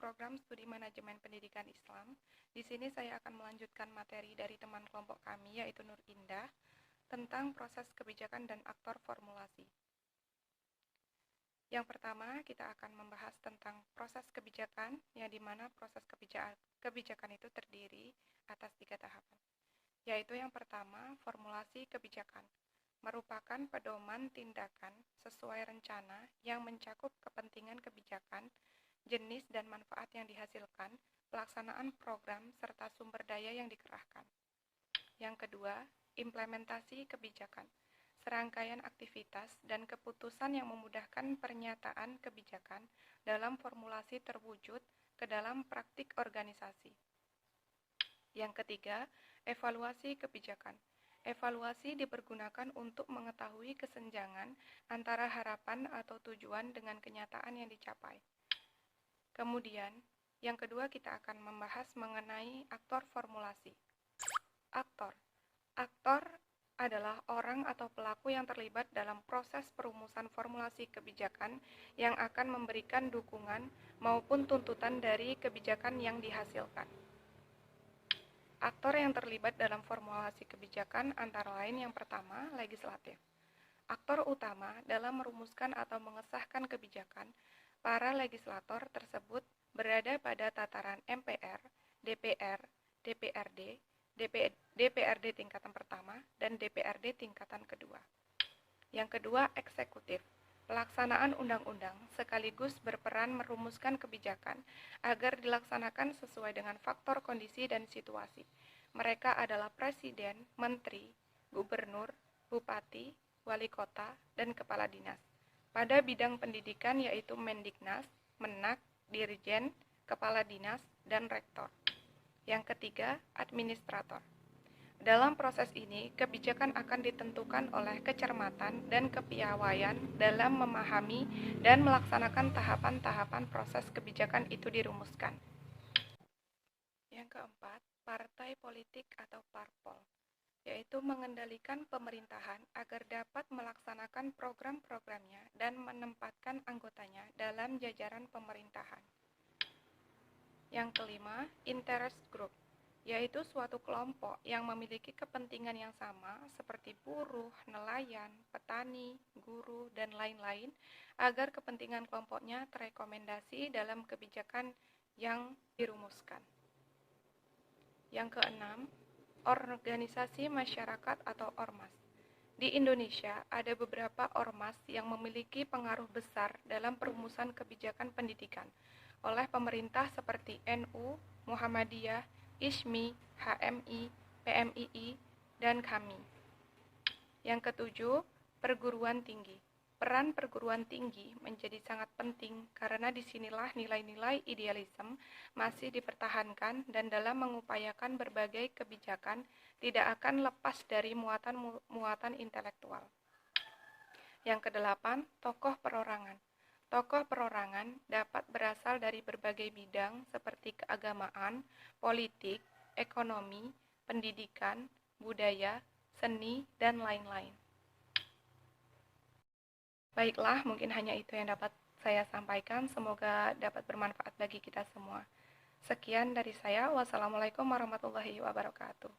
program studi manajemen pendidikan Islam. Di sini saya akan melanjutkan materi dari teman kelompok kami, yaitu Nur Indah, tentang proses kebijakan dan aktor formulasi. Yang pertama, kita akan membahas tentang proses kebijakan, yang dimana proses kebijakan itu terdiri atas 3 tahapan. Yaitu yang pertama, formulasi kebijakan, merupakan pedoman tindakan sesuai rencana yang mencakup kepentingan kebijakan, jenis dan manfaat yang dihasilkan, pelaksanaan program, serta sumber daya yang dikerahkan. Yang kedua, implementasi kebijakan, serangkaian aktivitas dan keputusan yang memudahkan pernyataan kebijakan dalam formulasi terwujud ke dalam praktik organisasi. Yang ketiga, evaluasi kebijakan. Evaluasi dipergunakan untuk mengetahui kesenjangan antara harapan atau tujuan dengan kenyataan yang dicapai. Kemudian, yang kedua kita akan membahas mengenai aktor formulasi. Aktor adalah orang atau pelaku yang terlibat dalam proses perumusan formulasi kebijakan yang akan memberikan dukungan maupun tuntutan dari kebijakan yang dihasilkan. Aktor yang terlibat dalam formulasi kebijakan antara lain yang pertama, legislatif. Aktor utama dalam merumuskan atau mengesahkan kebijakan, para legislator tersebut berada pada tataran MPR, DPR, DPRD, DPRD tingkatan pertama, dan DPRD tingkatan kedua. Yang kedua, eksekutif. Pelaksanaan undang-undang sekaligus berperan merumuskan kebijakan agar dilaksanakan sesuai dengan faktor kondisi dan situasi. Mereka adalah presiden, menteri, gubernur, bupati, wali kota, dan kepala dinas. Pada bidang pendidikan yaitu Mendiknas, Menak, Dirjen, Kepala Dinas, dan Rektor. Yang ketiga, administrator. Dalam proses ini, kebijakan akan ditentukan oleh kecermatan dan kepiawaian dalam memahami dan melaksanakan tahapan-tahapan proses kebijakan itu dirumuskan. Yang keempat, partai politik atau parpol, yaitu mengendalikan pemerintahan agar dapat melaksanakan program-programnya dan menempatkan anggotanya dalam jajaran pemerintahan. Yang kelima, interest group, yaitu suatu kelompok yang memiliki kepentingan yang sama seperti buruh, nelayan, petani, guru, dan lain-lain agar kepentingan kelompoknya terekomendasi dalam kebijakan yang dirumuskan. Yang keenam, organisasi masyarakat atau ormas. Di Indonesia ada beberapa ormas yang memiliki pengaruh besar dalam perumusan kebijakan pendidikan oleh pemerintah seperti NU, Muhammadiyah, ISMI, HMI, PMII, dan KAMI. Yang ketujuh, perguruan tinggi. Peran perguruan tinggi menjadi sangat penting karena disinilah nilai-nilai idealisme masih dipertahankan dan dalam mengupayakan berbagai kebijakan tidak akan lepas dari muatan intelektual. Yang kedelapan, tokoh perorangan. Tokoh perorangan dapat berasal dari berbagai bidang seperti keagamaan, politik, ekonomi, pendidikan, budaya, seni, dan lain-lain. Baiklah, mungkin hanya itu yang dapat saya sampaikan. Semoga dapat bermanfaat bagi kita semua. Sekian dari saya. Wassalamualaikum warahmatullahi wabarakatuh.